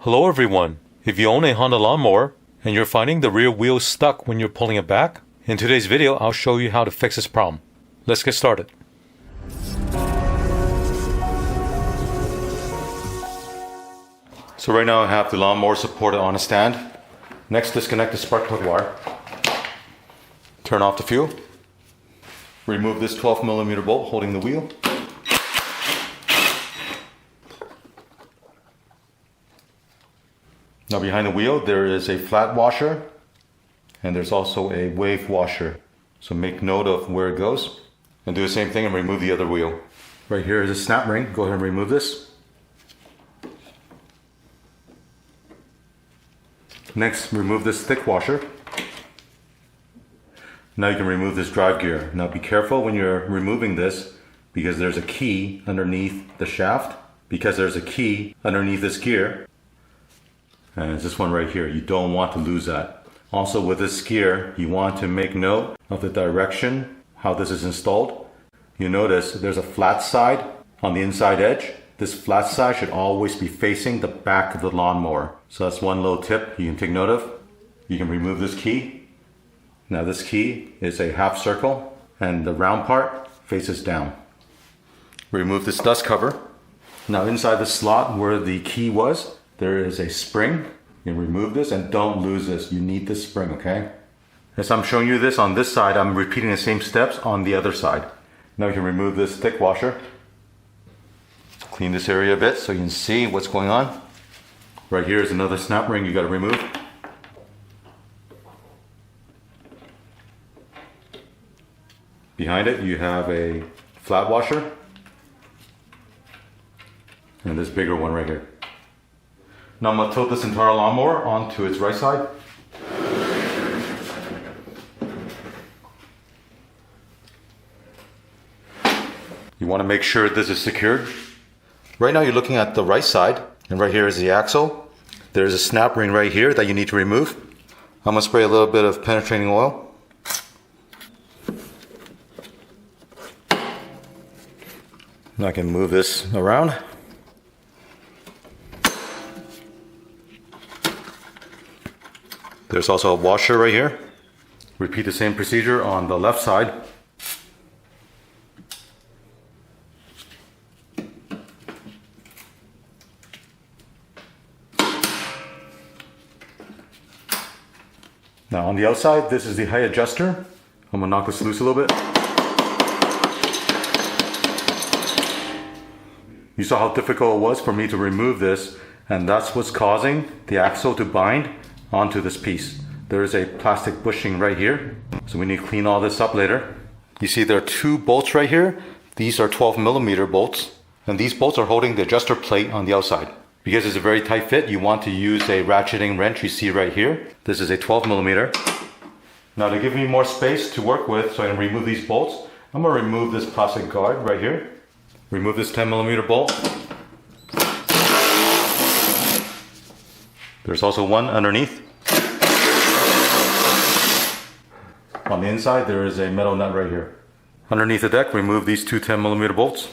Hello everyone. If you own a Honda lawnmower and you're finding the rear wheel stuck when you're pulling it back, in today's video I'll show you how to fix this problem. Let's get started. So right now I have the lawnmower supported on a stand. Next, disconnect the spark plug wire. Turn off the fuel. Remove this 12mm bolt holding the wheel. Now behind the wheel there is a flat washer and there's also a wave washer. So make note of where it goes and do the same thing and remove the other wheel. Right here is a snap ring. Go ahead and remove this. Next, remove this thick washer. Now you can remove this drive gear. Now be careful when you're removing this because there's a key underneath the shaft. Because there's a key underneath this gear. And it's this one right here. You don't want to lose that. Also with this gear, you want to make note of the direction, how this is installed. You notice there's a flat side on the inside edge. This flat side should always be facing the back of the lawnmower. So that's one little tip you can take note of. You can remove this key. Now this key is a half circle and the round part faces down. Remove this dust cover. Now inside the slot where the key was, there is a spring. You can remove this and don't lose this. You need this spring, okay? As I'm showing you this on this side, I'm repeating the same steps on the other side. Now you can remove this thick washer. Clean this area a bit so you can see what's going on. Right here is another snap ring you got to remove. Behind it you have a flat washer. And this bigger one right here. Now I'm going to tilt this entire lawnmower onto its right side. You want to make sure this is secured. Right now you're looking at the right side, and right here is the axle. There's a snap ring right here that you need to remove. I'm going to spray a little bit of penetrating oil. Now I can move this around. There's also a washer right here. Repeat the same procedure on the left side. Now on the outside, this is the height adjuster. I'm gonna knock this loose a little bit. You saw how difficult it was for me to remove this, and that's what's causing the axle to bind onto this piece. There is a plastic bushing right here, so we need to clean all this up later. You see there are two bolts right here. These are 12mm bolts, and these bolts are holding the adjuster plate on the outside. Because it's a very tight fit, you want to use a ratcheting wrench you see right here. This is a 12mm. Now to give me more space to work with so I can remove these bolts, I'm going to remove this plastic guard right here. Remove this 10mm bolt. There's also one underneath. On the inside there is a metal nut right here. Underneath the deck, remove these two 10mm bolts.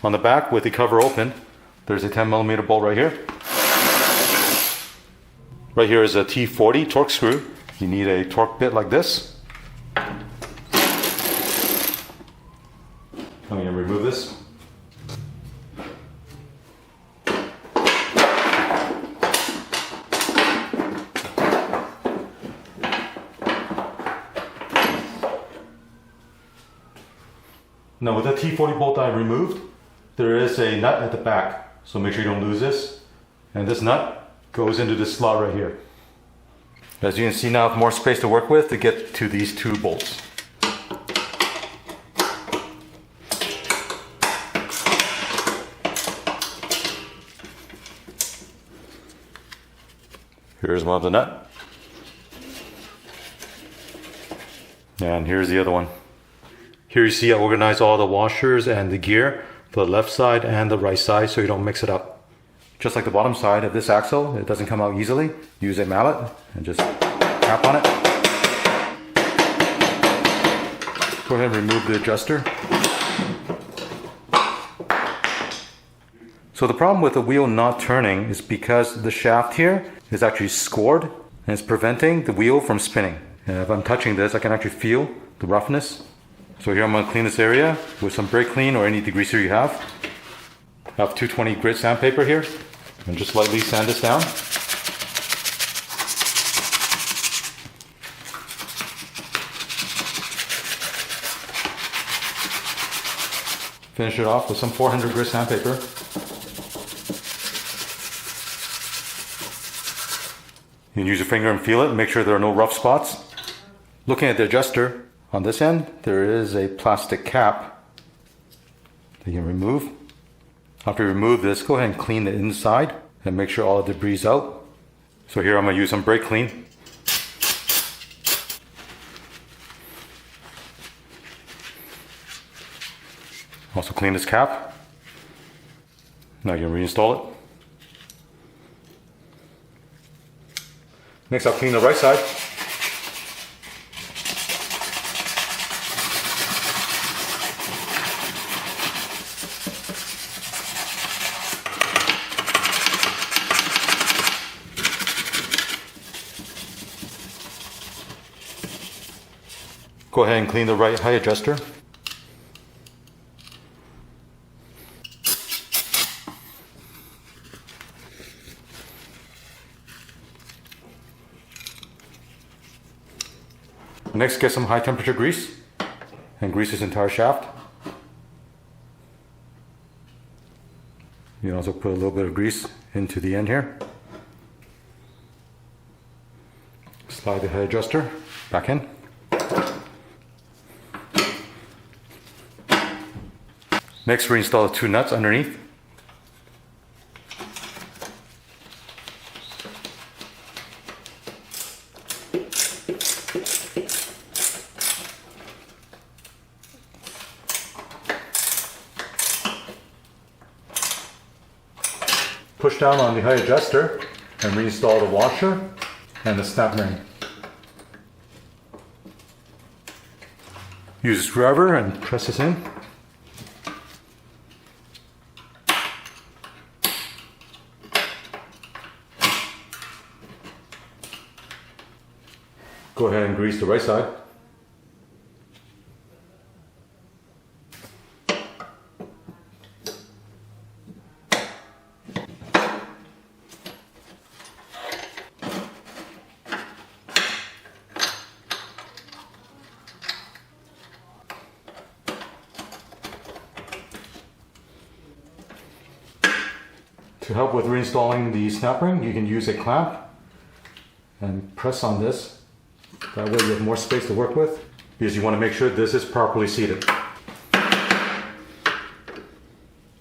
On the back with the cover open, there's a 10mm bolt right here. Right here is a T40 torque screw. You need a torque bit like this. I'm going to remove this. Now with the T40 bolt I removed, there is a nut at the back, so make sure you don't lose this. And this nut goes into this slot right here. As you can see now, I have more space to work with to get to these two bolts. Here's one of the nut. And here's the other one. Here you see I organize all the washers and the gear for the left side and the right side so you don't mix it up. Just like the bottom side of this axle, it doesn't come out easily. Use a mallet and just tap on it. Go ahead and remove the adjuster. So the problem with the wheel not turning is because the shaft here is actually scored and it's preventing the wheel from spinning. And if I'm touching this, I can actually feel the roughness. So here I'm going to clean this area with some brake clean or any degreaser you have. I have 220 grit sandpaper here and just lightly sand this down. Finish it off with some 400 grit sandpaper. You can use your finger and feel it and make sure there are no rough spots. Looking at the adjuster, on this end there is a plastic cap that you can remove. After you remove this, go ahead and clean the inside and make sure all the debris is out. So here I'm going to use some brake clean. Also clean this cap. Now you can reinstall it. Next I'll clean the right side. Go ahead and clean the right height adjuster. Next, get some high temperature grease and grease this entire shaft. You can also put a little bit of grease into the end here. Slide the head adjuster back in. Next, reinstall the two nuts underneath. Push down on the height adjuster and reinstall the washer and the snap ring. Use a screwdriver and press this in. Go ahead and grease the right side. To help with reinstalling the snap ring, you can use a clamp and press on this. That way you have more space to work with, because you want to make sure this is properly seated.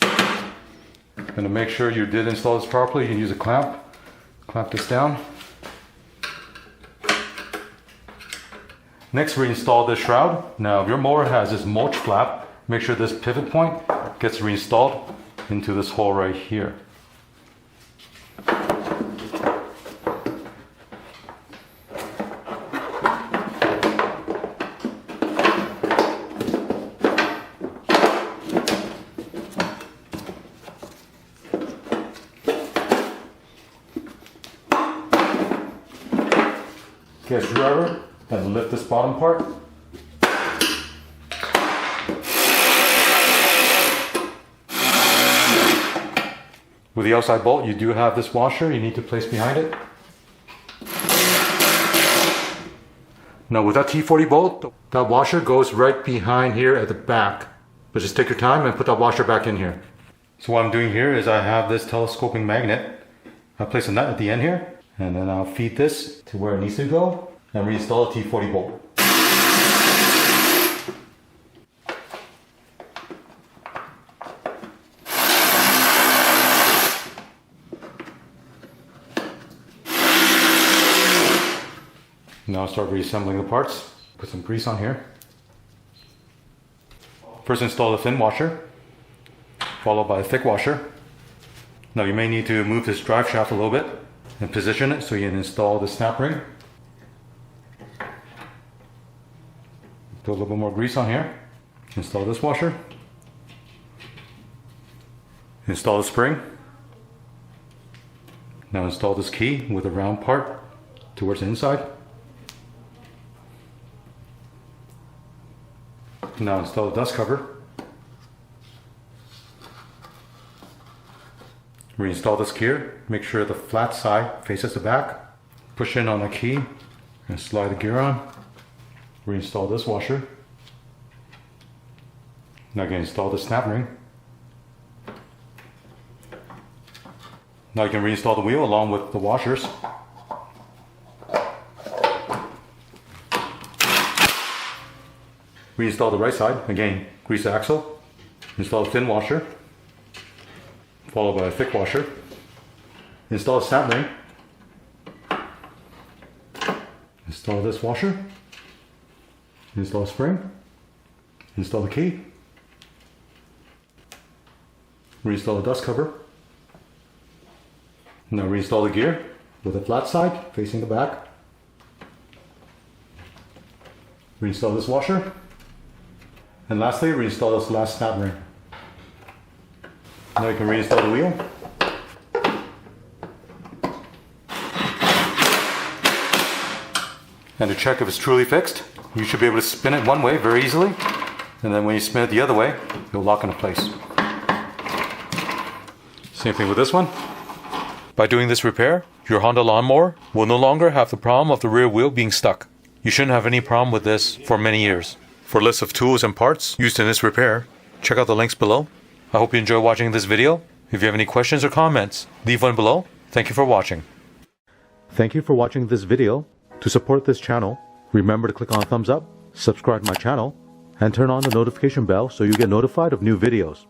And to make sure you did install this properly, you can use a clamp. Clamp this down. Next, reinstall this shroud. Now, if your mower has this mulch flap, make sure this pivot point gets reinstalled into this hole right here. Get a screwdriver and lift this bottom part. With the outside bolt, you do have this washer you need to place behind it. Now with that T40 bolt, that washer goes right behind here at the back. But just take your time and put that washer back in here. So what I'm doing here is I have this telescoping magnet. I place a nut at the end here. And then I'll feed this to where it needs to go and reinstall a T40 bolt. Now I'll start reassembling the parts. Put some grease on here. First install the thin washer, followed by a thick washer. Now you may need to move this drive shaft a little bit and position it so you can install the snap ring. Put a little bit more grease on here. Install this washer. Install the spring. Now install this key with the round part towards the inside. Now install the dust cover. Reinstall this gear. Make sure the flat side faces the back. Push in on the key and slide the gear on. Reinstall this washer. Now you can install the snap ring. Now you can reinstall the wheel along with the washers. Reinstall the right side. Again, grease the axle. Install a thin washer, followed by a thick washer. Install a snap ring. Install this washer. Install a spring. Install the key. Reinstall the dust cover. Now reinstall the gear with the flat side facing the back. Reinstall this washer. And lastly, reinstall this last snap ring. Now you can reinstall the wheel. And to check if it's truly fixed, you should be able to spin it one way very easily. And then when you spin it the other way, it'll lock into place. Same thing with this one. By doing this repair, your Honda lawnmower will no longer have the problem of the rear wheel being stuck. You shouldn't have any problem with this for many years. For lists of tools and parts used in this repair, check out the links below. I hope you enjoy watching this video. If you have any questions or comments, leave one below. Thank you for watching. Thank you for watching this video. To support this channel, remember to click on thumbs up, subscribe to my channel, and turn on the notification bell so you get notified of new videos.